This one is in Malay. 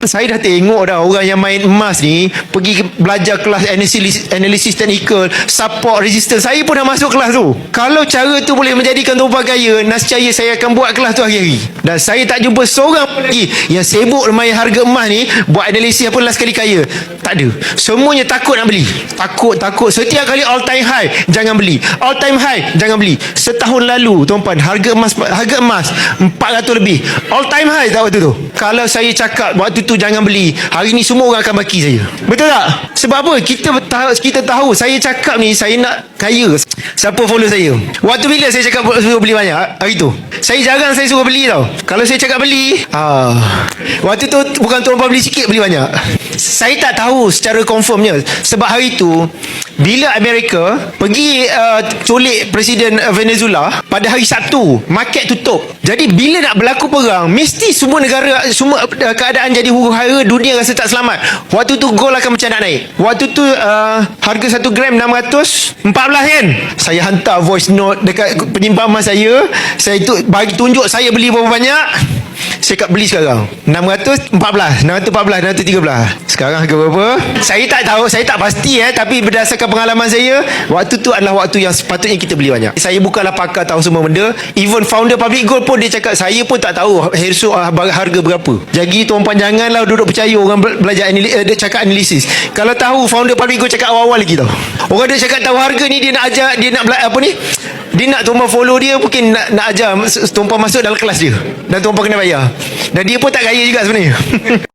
Saya dah tengok dah orang yang main emas ni pergi belajar kelas analisis teknikal, support resistance. Saya pun dah masuk kelas tu. Kalau cara tu boleh menjadikan tuan-tuan kaya, nascaya saya akan buat kelas tu hari-hari. Dan saya tak jumpa seorang pun lagi yang sibuk main harga emas ni buat analisis apa last kali kaya. Tak ada. Semuanya takut nak beli. Takut. Setiap kali all time high jangan beli. All time high jangan beli. Setahun lalu tuan-tuan harga emas 400 lebih. All time high tak waktu tu. Kalau saya cakap waktu tu jangan beli, hari ni semua orang akan maki saya. Betul tak? Sebab apa? Kita tahu saya cakap ni saya nak kaya. Siapa follow saya? Waktu bila saya cakap suruh beli banyak? Hari tu. Saya jarang saya suruh beli tau. Kalau saya cakap beli, waktu tu bukan tuan-tuan beli sikit, beli banyak. Saya tak tahu secara confirmnya. Sebab hari tu bila Amerika pergi culik Presiden Venezuela pada hari Sabtu, market tutup. Jadi bila nak berlaku perang, mesti semua negara, semua keadaan jadi huru-hara, dunia rasa tak selamat. Waktu tu gold akan macam nak naik. Waktu tu harga 1 gram 614 kan. Saya hantar voice note dekat penyimpan emas saya. Saya tu bagi tunjuk saya beli berapa banyak. Saya kat beli sekarang 614, 613. Sekarang harga berapa? Saya tak tahu, saya tak pasti tapi berdasarkan pengalaman saya, waktu tu adalah waktu yang sepatutnya kita beli banyak. Saya bukanlah pakar tahu semua benda. Even founder Public Gold pun dia cakap saya pun tak tahu harga berapa. Jadi tuan-puan janganlah duduk percaya orang belajar dia cakap analisis. Kalau tahu founder Public Gold cakap awal-awal lagi tau. Orang dia cakap tahu harga ni, dia nak ajar, dia nak apa ni? Dia nak tuan-puan follow dia, mungkin nak ajar tuan-puan masuk dalam kelas dia. Dan tuan-puan kena bayar. Dan dia pun tak kaya juga sebenarnya.